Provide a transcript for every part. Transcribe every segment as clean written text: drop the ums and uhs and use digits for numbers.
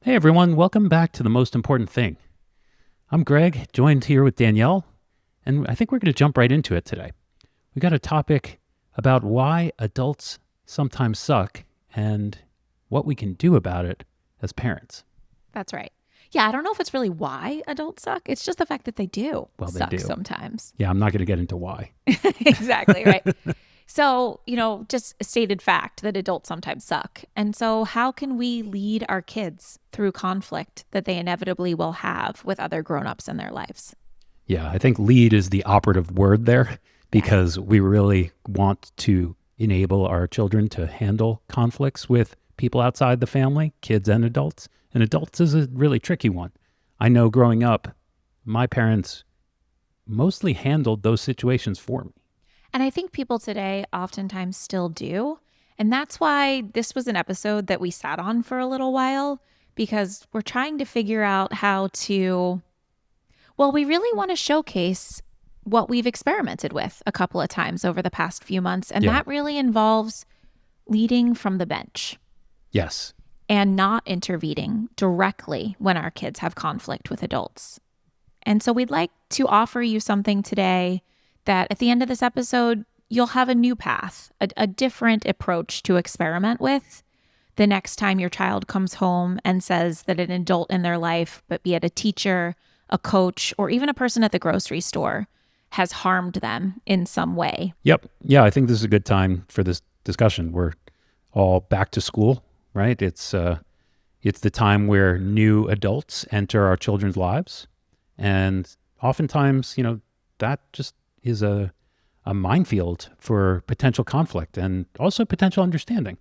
Hey everyone, welcome back to The Most Important Thing. I'm Greg, joined here with Danielle, and I think we're going to jump right into it today. We got a topic about why adults sometimes suck and what we can do about it as parents. That's right. Yeah, I don't know if it's really why adults suck. It's just the fact that they do They suck do. sometimes. Yeah, I'm not going to get into why. Exactly, right. So, just a stated fact that adults sometimes suck. And so, how can we lead our kids through conflict that they inevitably will have with other grown-ups in their lives? Yeah, I think lead is the operative word there because we really want to enable our children to handle conflicts with people outside the family, kids and adults. And adults is a really tricky one. I know growing up, my parents mostly handled those situations for me. And I think people today oftentimes still do. And that's why this was an episode that we sat on for a little while, because we're trying to figure out how to, we really want to showcase what we've experimented with a couple of times over the past few months. And that really involves leading from the bench. Yes. And not intervening directly when our kids have conflict with adults. And so we'd like to offer you something today that at the end of this episode, you'll have a new path, a different approach to experiment with the next time your child comes home and says that an adult in their life, but be it a teacher, a coach, or even a person at the grocery store, has harmed them in some way. Yep. Yeah, I think this is a good time for this discussion. We're all back to school, right? It's the time where new adults enter our children's lives. And oftentimes, that just is a minefield for potential conflict and also potential understanding.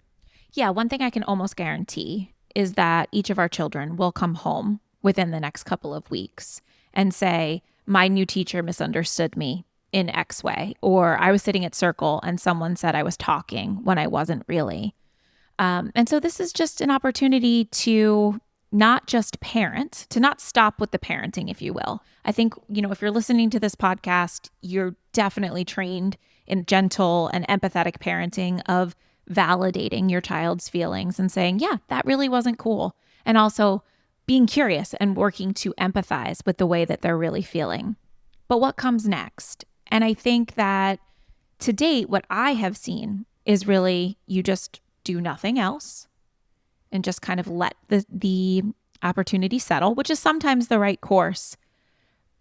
Yeah, one thing I can almost guarantee is that each of our children will come home within the next couple of weeks and say, my new teacher misunderstood me in X way, or I was sitting at circle and someone said I was talking when I wasn't really. And so this is just an opportunity to not just parent, to not stop with the parenting, if you will. I think, if you're listening to this podcast, you're definitely trained in gentle and empathetic parenting of validating your child's feelings and saying, yeah, that really wasn't cool. And also being curious and working to empathize with the way that they're really feeling. But what comes next? And I think that to date, what I have seen is really you just do nothing else and just kind of let the opportunity settle, which is sometimes the right course.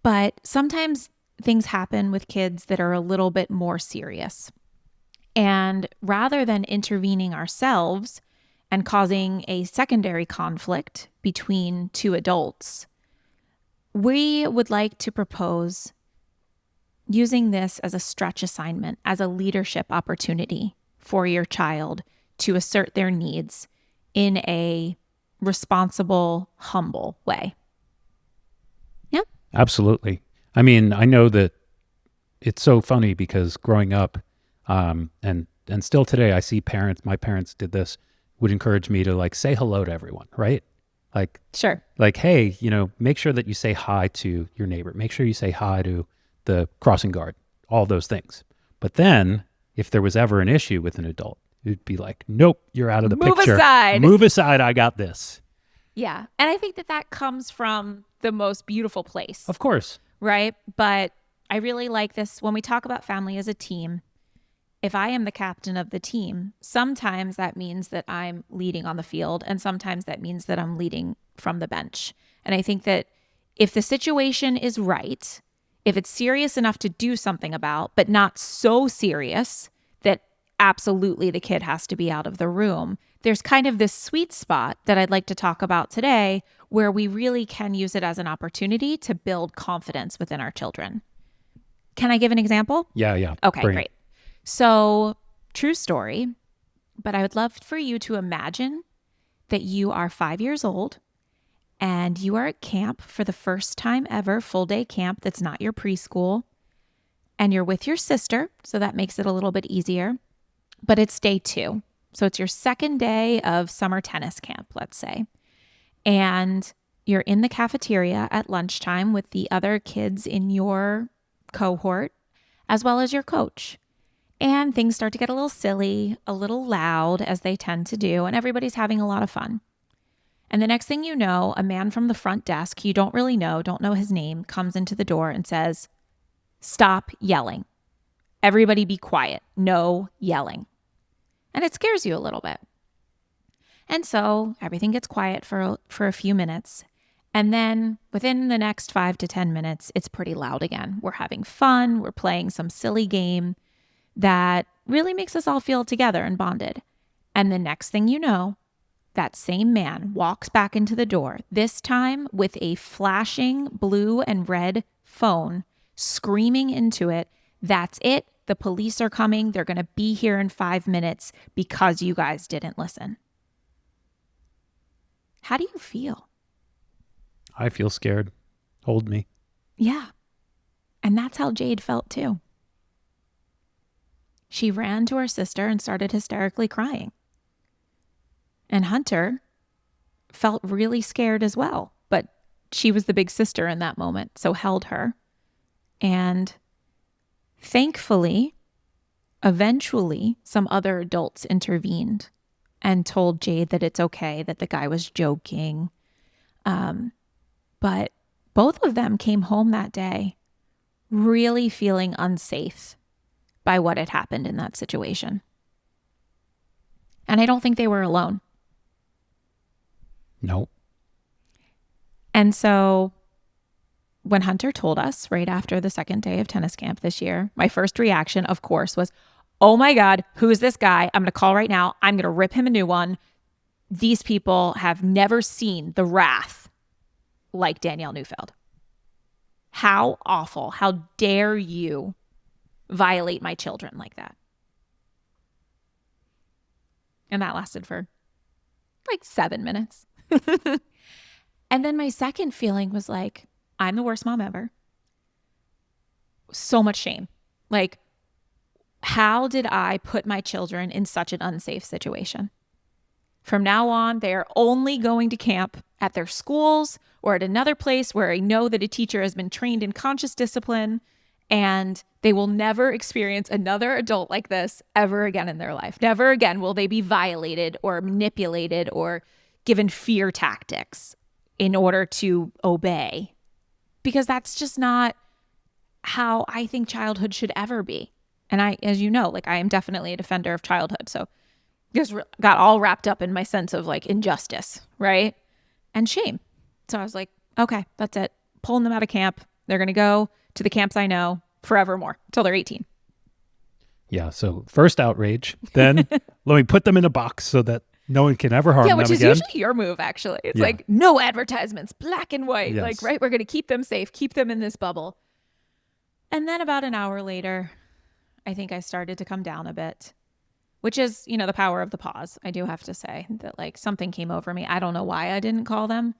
But sometimes things happen with kids that are a little bit more serious. And rather than intervening ourselves and causing a secondary conflict between two adults, we would like to propose using this as a stretch assignment, as a leadership opportunity for your child to assert their needs in a responsible, humble way. Yeah. Absolutely. I mean, I know that it's so funny because growing up, and still today, I see my parents did this, would encourage me to say hello to everyone, right? Sure. Hey, make sure that you say hi to your neighbor. Make sure you say hi to the crossing guard, all those things. But then if there was ever an issue with an adult, it'd be like, nope, you're out of the picture. Move aside. I got this. Yeah. And I think that comes from the most beautiful place. Of course. Right. But I really like this when we talk about family as a team. If I am the captain of the team, sometimes that means that I'm leading on the field, and sometimes that means that I'm leading from the bench. And I think that if the situation is right, if it's serious enough to do something about, but not so serious that absolutely the kid has to be out of the room, there's kind of this sweet spot that I'd like to talk about today where we really can use it as an opportunity to build confidence within our children. Can I give an example? Yeah. Okay, great. So, true story, but I would love for you to imagine that you are 5 years old and you are at camp for the first time ever, full day camp that's not your preschool, and you're with your sister, so that makes it a little bit easier, but it's day 2. So it's your second day of summer tennis camp, let's say, and you're in the cafeteria at lunchtime with the other kids in your cohort, as well as your coach. And things start to get a little silly, a little loud, as they tend to do, and everybody's having a lot of fun. And the next thing you know, a man from the front desk, you don't really know, don't know his name, comes into the door and says, "Stop yelling. Everybody be quiet. No yelling." And it scares you a little bit. And so everything gets quiet for a few minutes. And then within the next 5 to 10 minutes, it's pretty loud again. We're having fun. We're playing some silly game that really makes us all feel together and bonded. And the next thing you know, that same man walks back into the door, this time with a flashing blue and red phone, screaming into it, "That's it. The police are coming. They're going to be here in 5 minutes because you guys didn't listen." How do you feel? I feel scared. Hold me. Yeah. And that's how Jade felt too. She ran to her sister and started hysterically crying. And Hunter felt really scared as well, but she was the big sister in that moment, so held her. And thankfully, eventually, some other adults intervened and told Jade that it's okay, that the guy was joking. But both of them came home that day really feeling unsafe by what had happened in that situation. And I don't think they were alone. No. And so when Hunter told us right after the second day of tennis camp this year, my first reaction, of course, was, "Oh my God, who is this guy? I'm going to call right now. I'm going to rip him a new one. These people have never seen the wrath like Danielle Neufeld. How awful. How dare you violate my children like that?" And that lasted for like 7 minutes. And then my second feeling was like, I'm the worst mom ever. So much shame. Like, how did I put my children in such an unsafe situation? From now on, they are only going to camp at their schools or at another place where I know that a teacher has been trained in conscious discipline, and they will never experience another adult like this ever again in their life. Never again will they be violated or manipulated or given fear tactics in order to obey, because that's just not how I think childhood should ever be. And I, as you know, like I am definitely a defender of childhood. So just got all wrapped up in my sense of like injustice, right? And shame. So I was like, okay, that's it. Pulling them out of camp. They're going to go to the camps I know forevermore until they're 18. Yeah. So first outrage, then let me put them in a box so that no one can ever harm them again. Which is usually your move, actually. It's like, no advertisements, black and white. Yes. Like, right, we're going to keep them safe, keep them in this bubble. And then about an hour later, I think I started to come down a bit, which is, you know, the power of the pause. I do have to say that like something came over me. I don't know why I didn't call them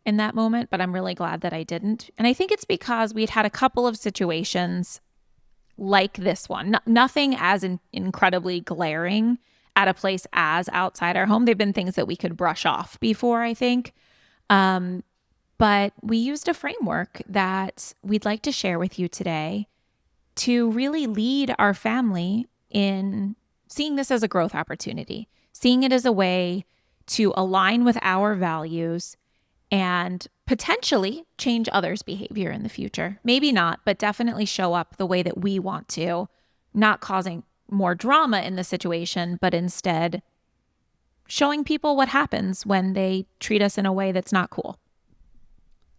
in that moment, but I'm really glad that I didn't. And I think it's because we'd had a couple of situations like this one, nothing as incredibly glaring at a place as outside our home. They've been things that we could brush off before, I think. But we used a framework that we'd like to share with you today to really lead our family in seeing this as a growth opportunity, seeing it as a way to align with our values and potentially change others' behavior in the future. Maybe not, but definitely show up the way that we want to, not causing more drama in the situation, but instead showing people what happens when they treat us in a way that's not cool.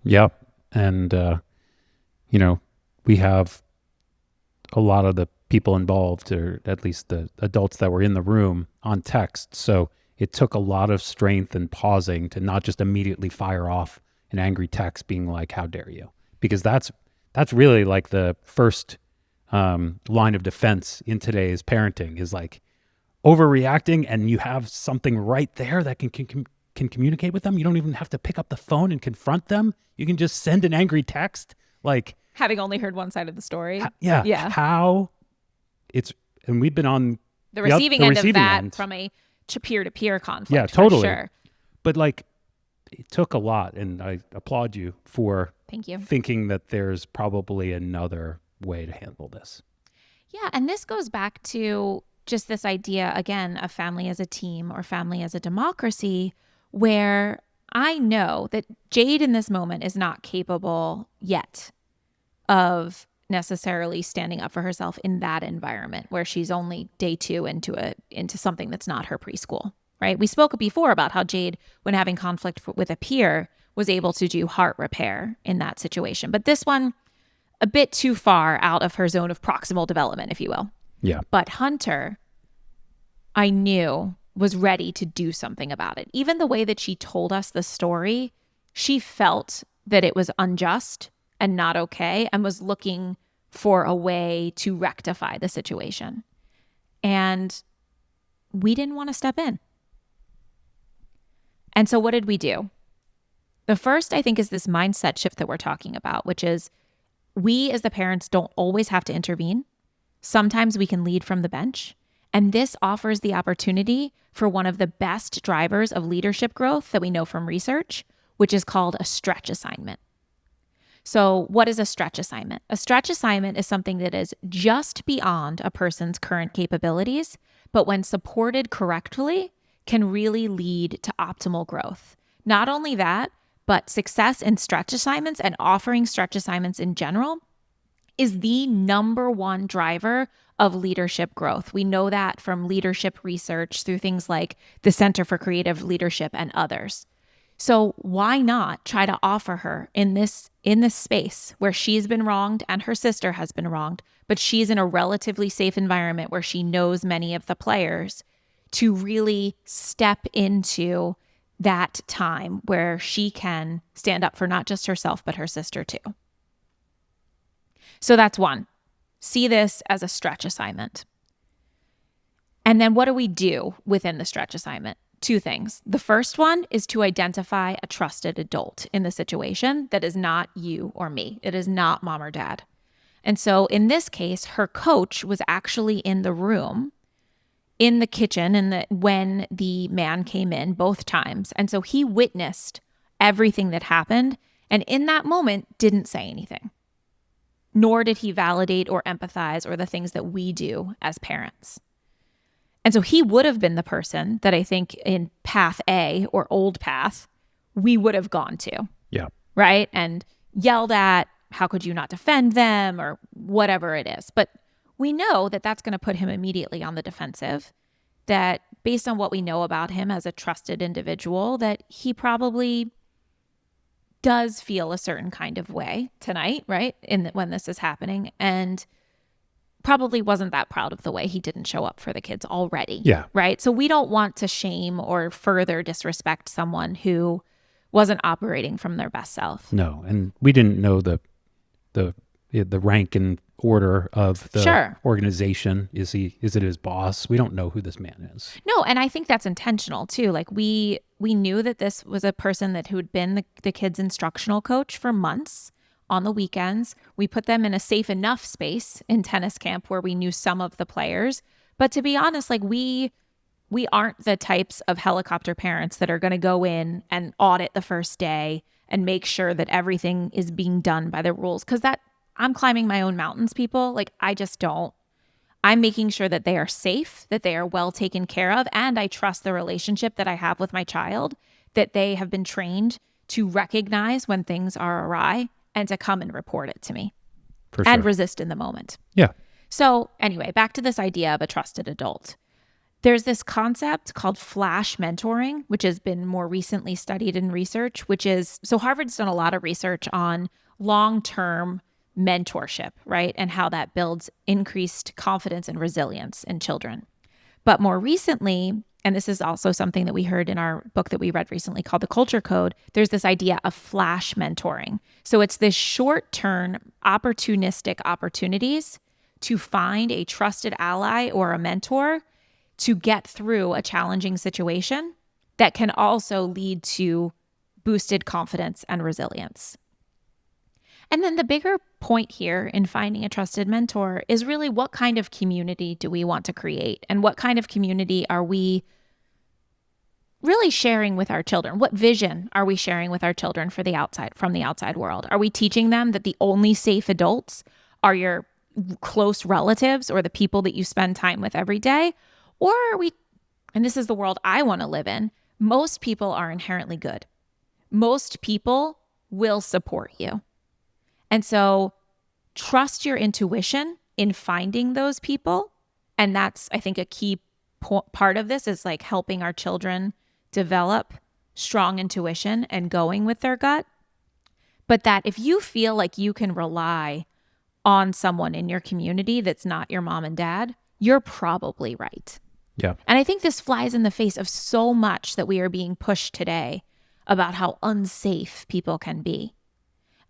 Yep. And, you know, we have a lot of the people involved, or at least the adults that were in the room, on text. So it took a lot of strength and pausing to not just immediately fire off an angry text being like, "How dare you?" Because that's really like the first line of defense in today's parenting, is like overreacting, and you have something right there that can communicate with them. You don't even have to pick up the phone and confront them. You can just send an angry text. Like, having only heard one side of the story. Yeah. How it's, and we've been on the receiving end of that from a peer-to-peer conflict. Yeah, totally. For sure. But like, it took a lot, and I applaud you for thinking that there's probably another way to handle this. Yeah, and this goes back to just this idea, again, of family as a team or family as a democracy, where I know that Jade in this moment is not capable yet of necessarily standing up for herself in that environment where she's only day 2 into something that's not her preschool, right? We spoke before about how Jade, when having conflict with a peer, was able to do heart repair in that situation. But this one, a bit too far out of her zone of proximal development, if you will. Yeah. But Hunter, I knew, was ready to do something about it. Even the way that she told us the story, she felt that it was unjust and not okay and was looking for a way to rectify the situation. And we didn't want to step in. And so what did we do? The first, I think, is this mindset shift that we're talking about, which is we as the parents don't always have to intervene. Sometimes we can lead from the bench. And this offers the opportunity for one of the best drivers of leadership growth that we know from research, which is called a stretch assignment. So what is a stretch assignment? A stretch assignment is something that is just beyond a person's current capabilities, but when supported correctly, can really lead to optimal growth. Not only that, but success in stretch assignments and offering stretch assignments in general is the number one driver of leadership growth. We know that from leadership research through things like the Center for Creative Leadership and others. So why not try to offer her in this space where she's been wronged and her sister has been wronged, but she's in a relatively safe environment where she knows many of the players, to really step into that time where she can stand up for not just herself, but her sister too. So that's one. See this as a stretch assignment. And then what do we do within the stretch assignment? 2 things. The first one is to identify a trusted adult in the situation that is not you or me. It is not mom or dad. And so in this case, her coach was actually in the room, in the kitchen, when the man came in both times. And so he witnessed everything that happened, and in that moment didn't say anything. Nor did he validate or empathize or the things that we do as parents. And so he would have been the person that I think in path A or old path, we would have gone to. Yeah. Right? And yelled at, how could you not defend them, or whatever it is. But we know that that's going to put him immediately on the defensive, that based on what we know about him as a trusted individual, that he probably does feel a certain kind of way tonight, right? When this is happening, and probably wasn't that proud of the way he didn't show up for the kids already. Yeah. Right. So we don't want to shame or further disrespect someone who wasn't operating from their best self. No. And we didn't know the rank and order of the organization. Is it his boss? We don't know who this man is. No, and I think that's intentional too. Like we knew that this was a person who had been the kids' instructional coach for months on the weekends. We put them in a safe enough space in tennis camp where we knew some of the players. But to be honest, like we aren't the types of helicopter parents that are going to go in and audit the first day and make sure that everything is being done by the rules. Because I'm climbing my own mountains, people. Like I just don't. I'm making sure that they are safe, that they are well taken care of, and I trust the relationship that I have with my child, that they have been trained to recognize when things are awry and to come and report it to me. For sure. And resist in the moment. Yeah. So anyway, back to this idea of a trusted adult. There's this concept called flash mentoring, which has been more recently studied in research, so Harvard's done a lot of research on long-term mentorship, right? And how that builds increased confidence and resilience in children. But more recently, and this is also something that we heard in our book that we read recently called The Culture Code, there's this idea of flash mentoring. So it's this short-term opportunistic opportunities to find a trusted ally or a mentor to get through a challenging situation that can also lead to boosted confidence and resilience. And then the bigger point here in finding a trusted mentor is really what kind of community do we want to create, and what kind of community are we really sharing with our children? What vision are we sharing with our children from the outside world? Are we teaching them that the only safe adults are your close relatives or the people that you spend time with every day? Or are we, and this is the world I want to live in, most people are inherently good. most people will support you. And so trust your intuition in finding those people. And that's, I think, a key part of this is like helping our children develop strong intuition and going with their gut. But that if you feel like you can rely on someone in your community that's not your mom and dad, you're probably right. Yeah. And I think this flies in the face of so much that we are being pushed today about how unsafe people can be.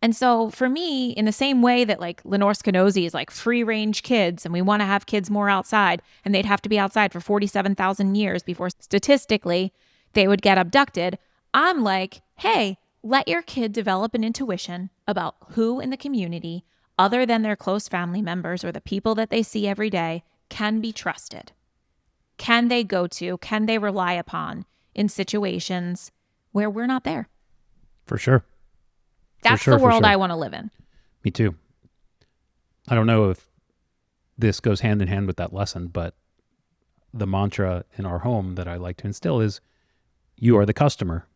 And so for me, in the same way that like Lenore Skenazy is like free range kids and we want to have kids more outside and they'd have to be outside for 47,000 years before statistically they would get abducted, I'm like, hey, let your kid develop an intuition about who in the community, other than their close family members or the people that they see every day, can be trusted. Can they go to, can they rely upon in situations where we're not there? For sure. That's the world I want to live in. Me too. I don't know if this goes hand in hand with that lesson, but the mantra in our home that I like to instill is you are the customer.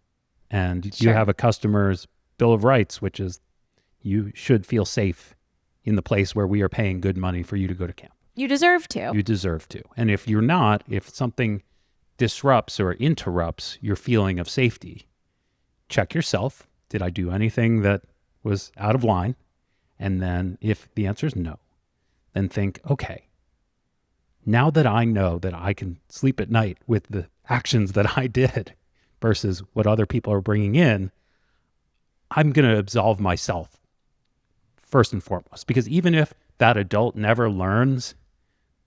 And you have a customer's bill of rights, which is you should feel safe in the place where we are paying good money for you to go to camp. You deserve to. You deserve to. And if you're not, if something disrupts or interrupts your feeling of safety, check yourself. Did I do anything that was out of line? And then if the answer is no, then think, okay, now that I know that I can sleep at night with the actions that I did versus what other people are bringing in, I'm going to absolve myself first and foremost. Because even if that adult never learns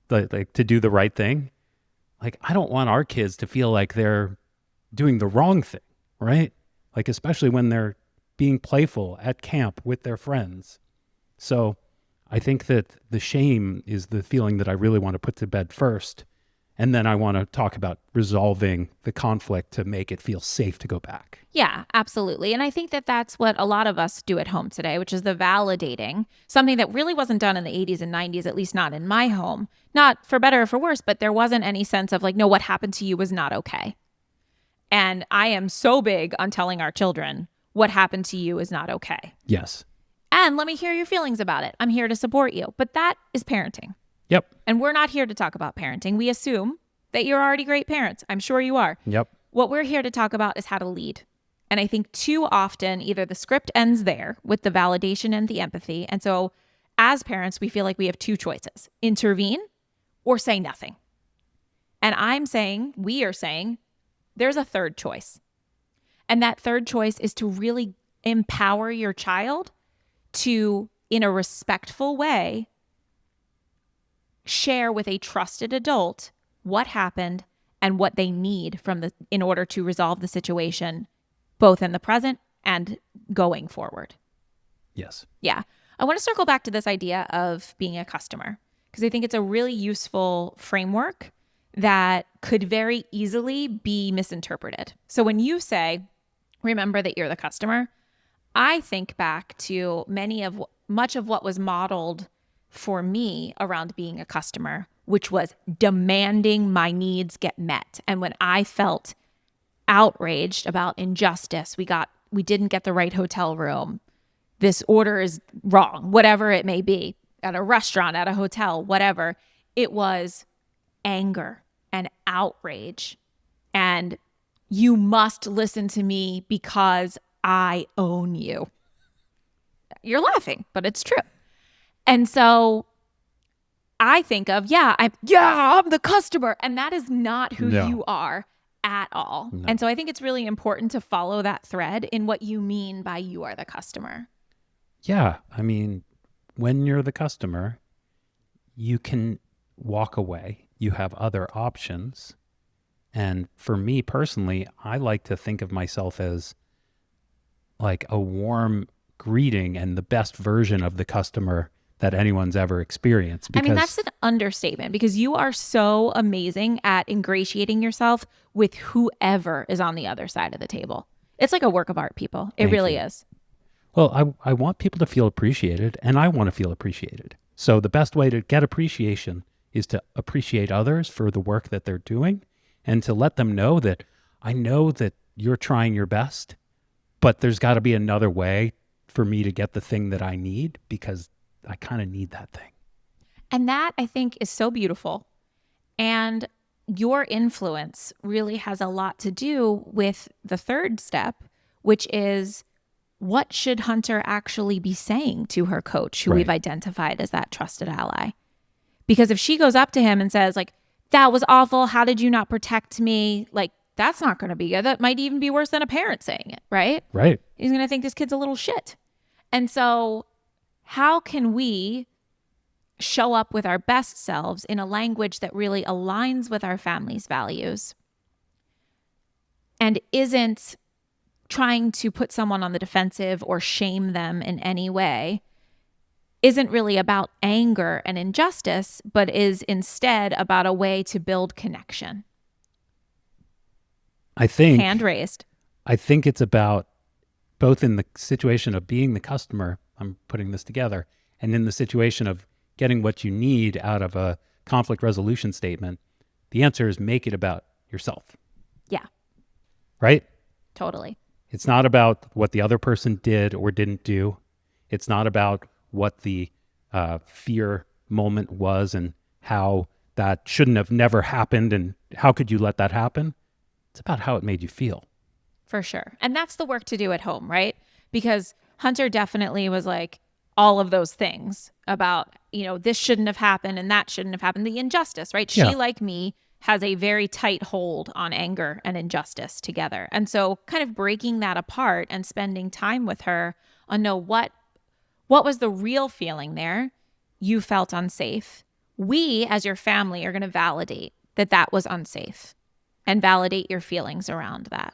to do the right thing, like I don't want our kids to feel like they're doing the wrong thing, right? Like, especially when they're being playful at camp with their friends. So I think that the shame is the feeling that I really want to put to bed first. And then I want to talk about resolving the conflict to make it feel safe to go back. Yeah, absolutely. And I think that that's what a lot of us do at home today, which is the validating, something that really wasn't done in the 80s and 90s, at least not in my home. Not for better or for worse, but there wasn't any sense of like, no, what happened to you was not okay. And I am so big on telling our children what happened to you is not okay. Yes. And let me hear your feelings about it. I'm here to support you. But that is parenting. Yep. And we're not here to talk about parenting. We assume that you're already great parents. I'm sure you are. Yep. What we're here to talk about is how to lead. And I think too often, either the script ends there with the validation and the empathy. And so as parents, we feel like we have two choices: intervene or say nothing. And we are saying, there's a third choice. And that third choice is to really empower your child to, in a respectful way, share with a trusted adult what happened and what they need in order to resolve the situation, both in the present and going forward. Yes. Yeah. I want to circle back to this idea of being a customer, because I think it's a really useful framework that could very easily be misinterpreted. So when you say, remember that you're the customer, I think back to much of what was modeled for me around being a customer, which was demanding my needs get met. And when I felt outraged about injustice, we didn't get the right hotel room, this order is wrong, whatever it may be, at a restaurant, at a hotel, whatever, it was anger and outrage. And you must listen to me because I own you. You're laughing, but it's true. And so I think of, I'm the customer. And that is not who you are at all. No. And so I think it's really important to follow that thread in what you mean by you are the customer. Yeah. I mean, when you're the customer, you can walk away. You have other options. And for me personally, I like to think of myself as like a warm greeting and the best version of the customer that anyone's ever experienced. I mean, that's an understatement, because you are so amazing at ingratiating yourself with whoever is on the other side of the table. It's like a work of art, people. It really is. Well, I want people to feel appreciated, and I want to feel appreciated. So the best way to get appreciation is to appreciate others for the work that they're doing, and to let them know that I know that you're trying your best, but there's got to be another way for me to get the thing that I need, because I kind of need that thing. And that, I think, is so beautiful. And your influence really has a lot to do with the third step, which is, what should Hunter actually be saying to her coach, who we've identified as that trusted ally? Because if she goes up to him and says, like, that was awful, how did you not protect me? Like, that's not going to be good. That might even be worse than a parent saying it, right? Right. He's going to think this kid's a little shit. And so how can we show up with our best selves in a language that really aligns with our family's values and isn't trying to put someone on the defensive or shame them in any way, isn't really about anger and injustice, but is instead about a way to build connection? I think Hand raised. I think it's about, both in the situation of being the customer, I'm putting this together, and in the situation of getting what you need out of a conflict resolution statement, the answer is make it about yourself. Yeah, Right? totally. It's not about what the other person did or didn't do. It's not about what the fear moment was and how that shouldn't have never happened and how could you let that happen. It's about how it made you feel. For sure. And that's the work to do at home, right? Because Hunter definitely was like all of those things about, this shouldn't have happened and that shouldn't have happened. The injustice, right? Yeah. She, like me, has a very tight hold on anger and injustice together. And so kind of breaking that apart and spending time with her on what was the real feeling there. You felt unsafe. We, as your family, are going to validate that that was unsafe and validate your feelings around that.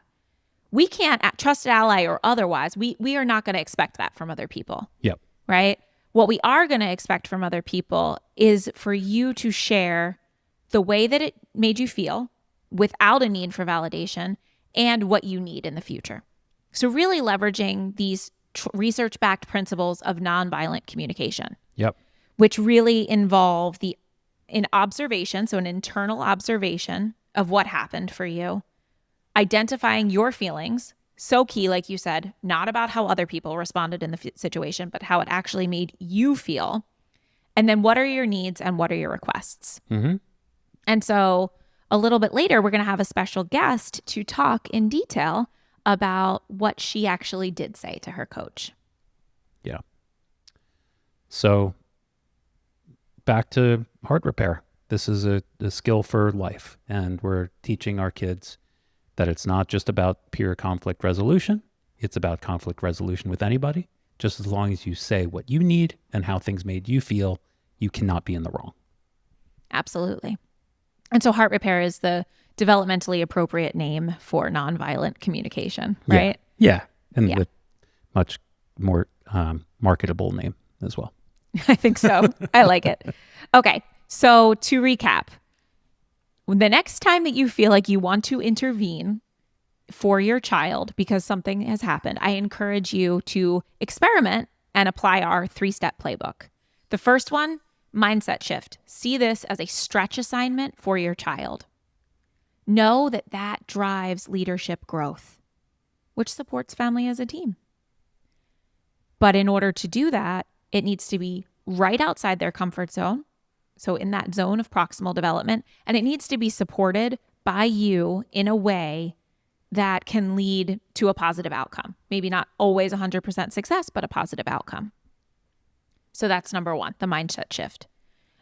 We can't, trusted ally or otherwise, we are not going to expect that from other people. Yep. Right? What we are going to expect from other people is for you to share the way that it made you feel without a need for validation and what you need in the future. So really leveraging these research-backed principles of nonviolent communication. Yep. Which really involve an observation, so an internal observation of what happened for you, identifying your feelings, so key, like you said, not about how other people responded in the situation, but how it actually made you feel. And then what are your needs and what are your requests? Mm-hmm. And so a little bit later, we're going to have a special guest to talk in detail about what she actually did say to her coach. Yeah. So back to heart repair. This is a skill for life. And we're teaching our kids that it's not just about pure conflict resolution. It's about conflict resolution with anybody. Just as long as you say what you need and how things made you feel, you cannot be in the wrong. Absolutely. And so heart repair is the developmentally appropriate name for nonviolent communication, right? Yeah. And Yeah. the much more marketable name as well. I think so. I like it. Okay. So to recap, the next time that you feel like you want to intervene for your child because something has happened, I encourage you to experiment and apply our 3-step playbook. The first one, mindset shift. See this as a stretch assignment for your child. Know that that drives leadership growth, which supports family as a team. But in order to do that, it needs to be right outside their comfort zone. So in that zone of proximal development, and it needs to be supported by you in a way that can lead to a positive outcome. Maybe not always 100% success, but a positive outcome. So that's number one, the mindset shift.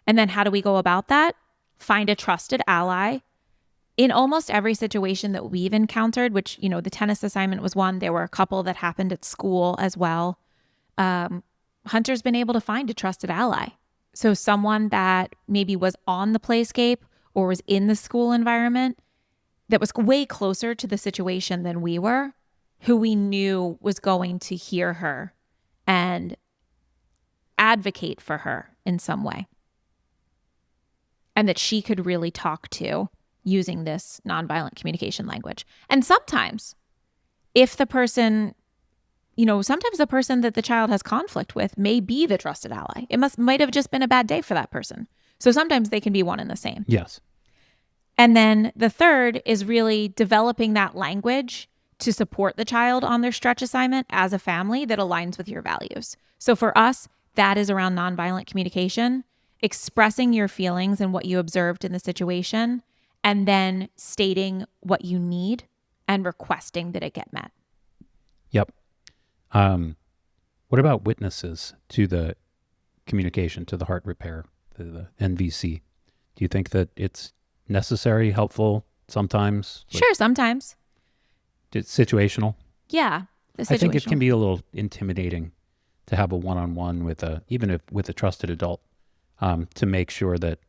And then how do we go about that? Find a trusted ally. In almost every situation that we've encountered, which, the tennis assignment was one, there were a couple that happened at school as well. Hunter's been able to find a trusted ally. So someone that maybe was on the playscape or was in the school environment that was way closer to the situation than we were, who we knew was going to hear her and advocate for her in some way. And that she could really talk to using this nonviolent communication language. And sometimes if the person, sometimes the person that the child has conflict with may be the trusted ally. It might have just been a bad day for that person. So sometimes they can be one and the same. Yes. And then the third is really developing that language to support the child on their stretch assignment as a family that aligns with your values. So for us, that is around nonviolent communication, expressing your feelings and what you observed in the situation, and then stating what you need and requesting that it get met. Yep. What about witnesses to the communication, to the heart repair, to the NVC? Do you think that it's necessary, helpful, sometimes? Sure, sometimes. It's situational? Yeah, I think it can be a little intimidating to have a one-on-one with with a trusted adult, to make sure that,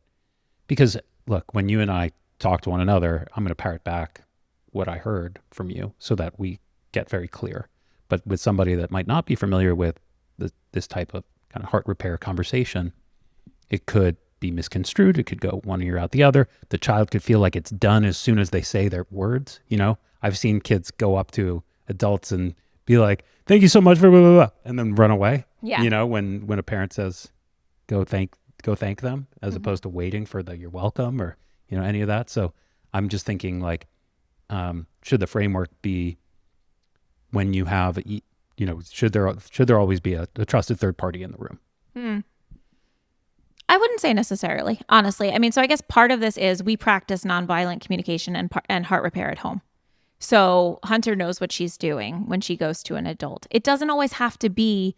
because look, when you and I talk to one another, I'm going to parrot back what I heard from you so that we get very clear. But with somebody that might not be familiar with this type of kind of heart repair conversation, it could be misconstrued. It could go one ear out the other. The child could feel like it's done as soon as they say their words. I've seen kids go up to adults and be like, "Thank you so much for blah, blah, blah," and then run away. Yeah. When a parent says, go thank them, as opposed to waiting for the "you're welcome" or any of that. So I'm just thinking, like, should the framework be, when you have should there always be a trusted third party in the room? I wouldn't say necessarily, honestly. I mean, so I guess part of this is we practice nonviolent communication and heart repair at home. So Hunter knows what she's doing when she goes to an adult. It doesn't always have to be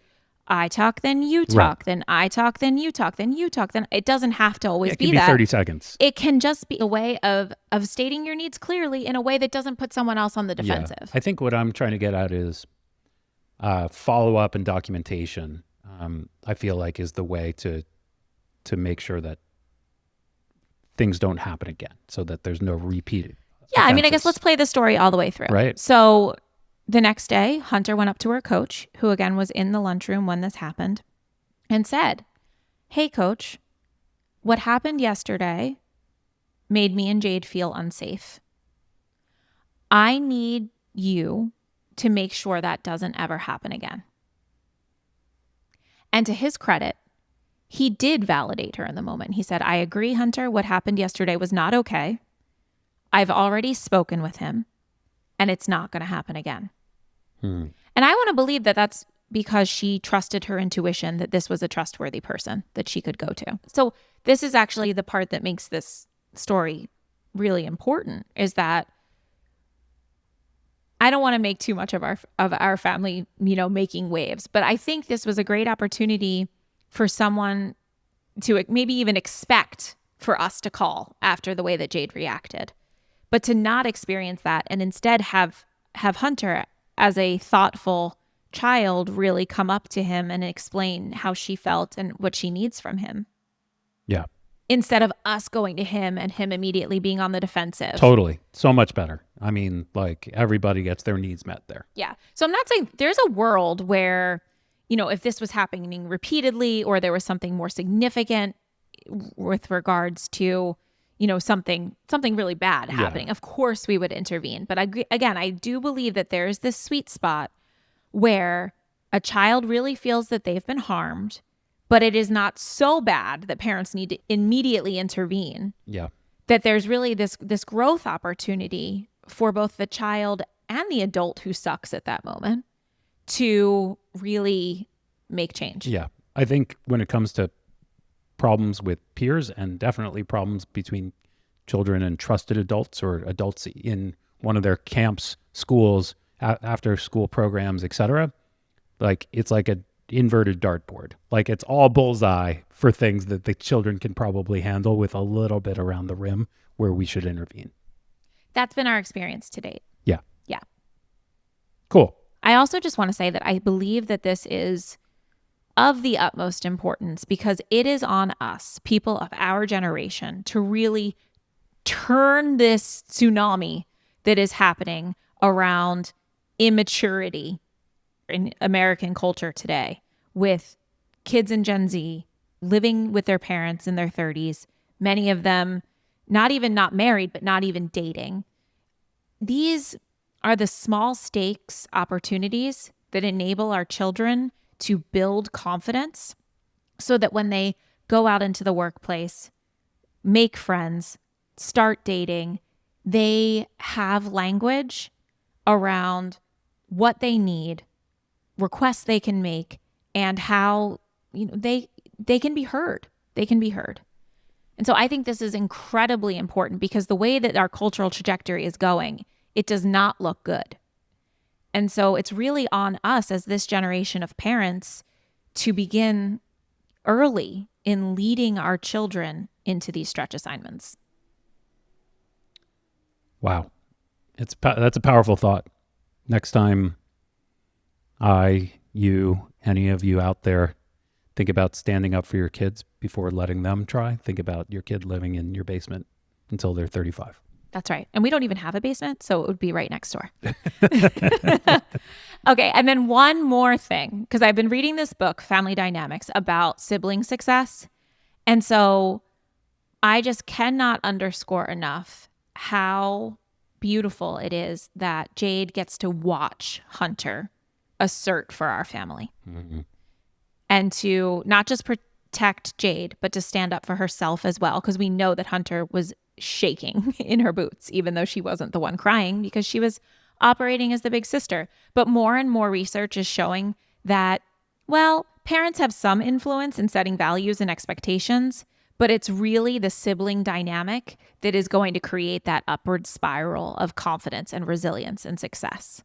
I talk, then you talk, Right. then I talk, then you talk, then you talk. Then it doesn't have to always It can be be that. 30 seconds. It can just be a way of stating your needs clearly in a way that doesn't put someone else on the defensive. Yeah. I think what I'm trying to get at is follow-up and documentation, I feel like, is the way to make sure that things don't happen again, so that there's no repeated Yeah, I mean, I offenses. guess let's play the story all the way through. Right. So the next day, Hunter went up to her coach, who again was in the lunchroom when this happened, and said, "Hey, coach, what happened yesterday made me and Jade feel unsafe. I need you to make sure that doesn't ever happen again." And to his credit, he did validate her in the moment. He said, "I agree, Hunter. What happened yesterday was not okay. I've already spoken with him, and it's not going to happen again." And I want to believe that that's because she trusted her intuition that this was a trustworthy person that she could go to. So this is actually the part that makes this story really important, is that I don't want to make too much of our family, making waves, but I think this was a great opportunity for someone to maybe even expect for us to call after the way that Jade reacted, but to not experience that and instead have Hunter, as a thoughtful child, really come up to him and explain how she felt and what she needs from him. Yeah. Instead of us going to him and him immediately being on the defensive. Totally. So much better. I mean, like, everybody gets their needs met there. Yeah. So I'm not saying there's a world where, if this was happening repeatedly or there was something more significant with regards to, something really bad happening, of course we would intervene. But I do believe that there is this sweet spot where a child really feels that they've been harmed, but it is not so bad that parents need to immediately intervene. Yeah. That there's really this growth opportunity for both the child and the adult who sucks at that moment to really make change. Yeah. I think when it comes to problems with peers, and definitely problems between children and trusted adults, or adults in one of their camps, schools, after school programs, etc., like, it's like a inverted dartboard. Like, it's all bullseye for things that the children can probably handle, with a little bit around the rim where we should intervene. That's been our experience to date. Yeah. Yeah. Cool. I also just want to say that I believe that this is of the utmost importance, because it is on us, people of our generation, to really turn this tsunami that is happening around immaturity in American culture today, with kids in Gen Z living with their parents in their 30s, many of them not married, but not even dating. These are the small stakes opportunities that enable our children to build confidence, so that when they go out into the workplace, make friends, start dating, they have language around what they need, requests they can make, and how they can be heard. They can be heard. And so I think this is incredibly important because the way that our cultural trajectory is going, it does not look good. And so it's really on us as this generation of parents to begin early in leading our children into these stretch assignments. Wow. That's a powerful thought. Next time any of you out there think about standing up for your kids before letting them try, think about your kid living in your basement until they're 35. That's right. And we don't even have a basement, so it would be right next door. Okay. And then one more thing, because I've been reading this book, Family Dynamics, about sibling success. And so I just cannot underscore enough how beautiful it is that Jade gets to watch Hunter assert for our family. Mm-hmm. And to not just protect Jade, but to stand up for herself as well. Because we know that Hunter was shaking in her boots, even though she wasn't the one crying because she was operating as the big sister. But more and more research is showing that, well, parents have some influence in setting values and expectations, but it's really the sibling dynamic that is going to create that upward spiral of confidence and resilience and success.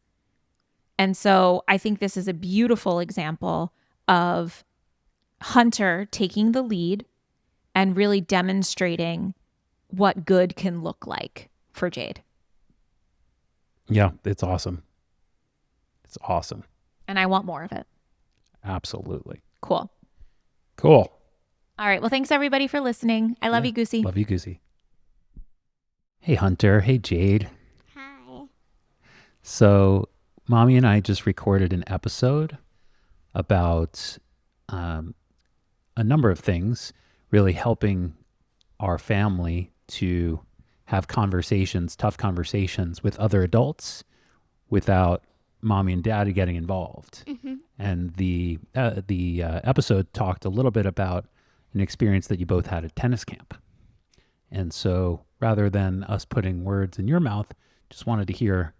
And so I think this is a beautiful example of Hunter taking the lead and really demonstrating what good can look like for Jade. Yeah, it's awesome. It's awesome. And I want more of it. Absolutely. Cool. All right. Well, thanks everybody for listening. I love you, Goosey. Love you, Goosey. Hey, Hunter. Hey, Jade. Hi. So Mommy and I just recorded an episode about a number of things really helping our family to have tough conversations with other adults without Mommy and Daddy getting involved. Mm-hmm. And the episode talked a little bit about an experience that you both had at tennis camp. And so rather than us putting words in your mouth, just wanted to hear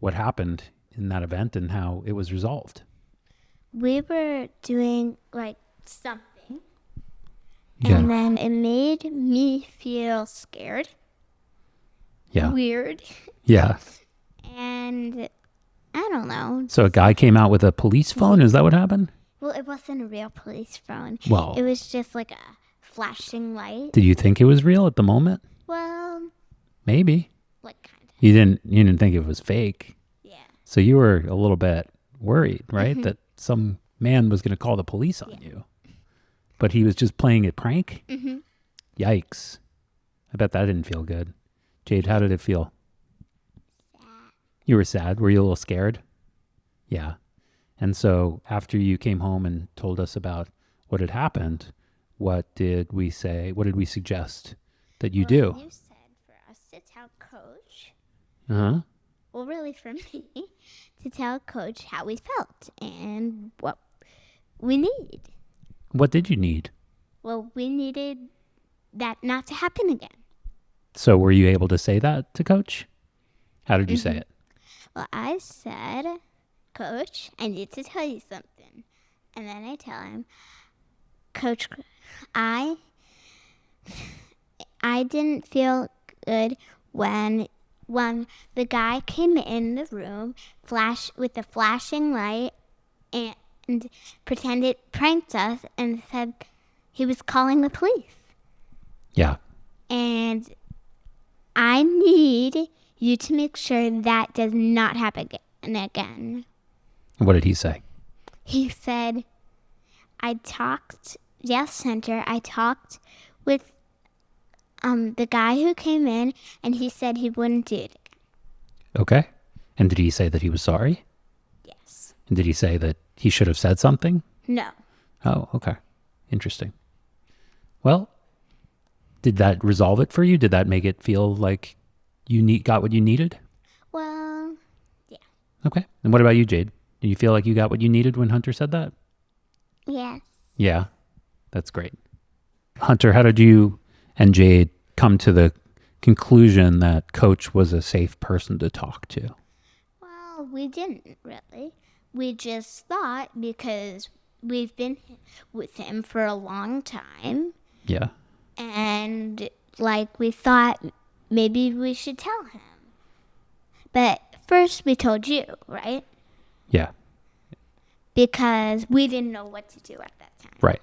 what happened in that event and how it was resolved. We were doing something. Yeah. And then it made me feel scared. Yeah. Weird. Yeah. And I don't know. So a guy came out with a police phone? Is that what happened? Well, it wasn't a real police phone. Well, it was just like a flashing light. Did you think it was real at the moment? Well, maybe. kind of. You didn't think it was fake. Yeah. So you were a little bit worried, right? Mm-hmm. That some man was going to call the police on you. But he was just playing a prank? Mm-hmm. Yikes. I bet that didn't feel good. Jade, how did it feel? Sad. You were sad? Were you a little scared? Yeah. And so after you came home and told us about what had happened, what did we say? What did we suggest that you do? You said for us to tell Coach. Uh-huh. Well, really for me, to tell Coach how we felt and what we need. What did you need? Well, we needed that not to happen again. So were you able to say that to Coach? How did you say it? Well, I said, Coach, I need to tell you something. And then I tell him, Coach, I didn't feel good when the guy came in the room with a flashing light and pranked us and said he was calling the police. Yeah. And I need you to make sure that does not happen again. What did he say? He said, I talked with the guy who came in, and he said he wouldn't do it again. Okay. And did he say that he was sorry? Yes. And did he say that he should have said something? No. Oh, okay. Interesting. Well, did that resolve it for you? Did that make it feel like you got what you needed? Well, yeah. Okay. And what about you, Jade? Did you feel like you got what you needed when Hunter said that? Yes. Yeah. That's great. Hunter, how did you and Jade come to the conclusion that Coach was a safe person to talk to? Well, we didn't really. We just thought, because we've been with him for a long time, Yeah. and like we thought maybe we should tell him. But first we told you, right? Yeah. Because we didn't know what to do at that time. Right.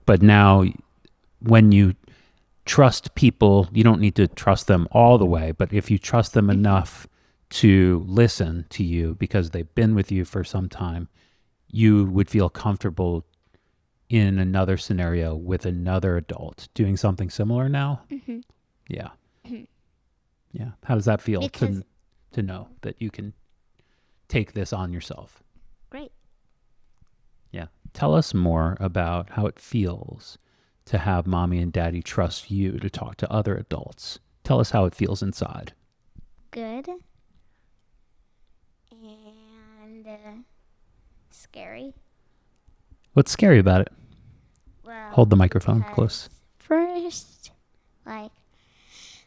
But now, when you trust people, you don't need to trust them all the way, but if you trust them enough to listen to you because they've been with you for some time, you would feel comfortable in another scenario with another adult doing something similar now. Mm-hmm. Yeah. Yeah. How does that feel Because- to know that you can take this on yourself? Great. Yeah. Tell us more about how it feels to have mommy and daddy trust you to talk to other adults. Tell us how it feels inside. Good. And scary. What's scary about it? Well, Hold the microphone because close. First,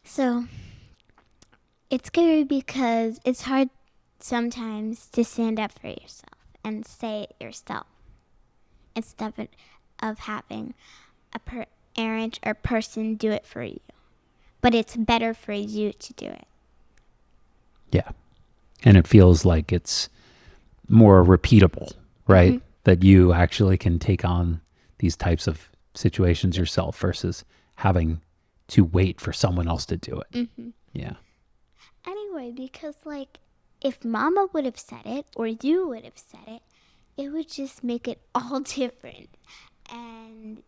so it's scary because it's hard sometimes to stand up for yourself and say it yourself instead of having a parent or person do it for you. But it's better for you to do it. Yeah. And it feels like it's more repeatable, right? Mhm. That you actually can take on these types of situations yourself versus having to wait for someone else to do it. Mm-hmm. Yeah. Anyway, because if Mama would have said it or you would have said it, it would just make it all different. And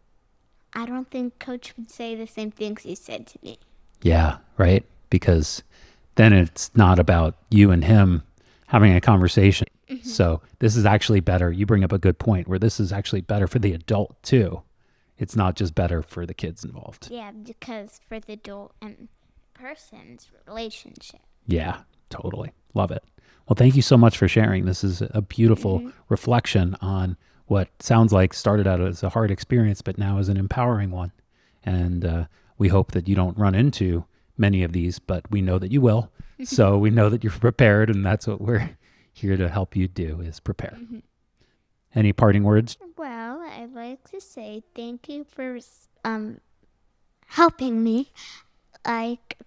I don't think Coach would say the same things he said to me. Yeah, right? Because then it's not about you and him having a conversation. Mm-hmm. So this is actually better. You bring up a good point where this is actually better for the adult too. It's not just better for the kids involved. Yeah, because for the adult and person's relationship. Yeah, totally. Love it. Well, thank you so much for sharing. This is a beautiful reflection on what sounds like started out as a hard experience, but now is an empowering one. And we hope that you don't run into many of these, but we know that you will. So we know that you're prepared, and that's what we're here to help you do, is prepare. Any parting words? Well, I'd like to say thank you for helping me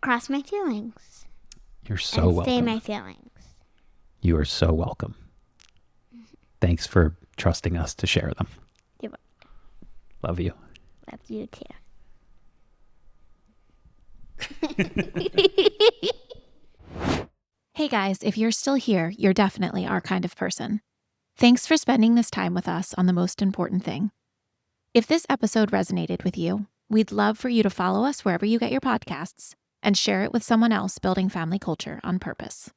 cross my feelings You're so and say welcome. my feelings. You are so welcome. Thanks for trusting us to share them. You're welcome. Love you. Love you too. Hey guys, if you're still here, you're definitely our kind of person. Thanks for spending this time with us on the most important thing. If this episode resonated with you, we'd love for you to follow us wherever you get your podcasts and share it with someone else building family culture on purpose.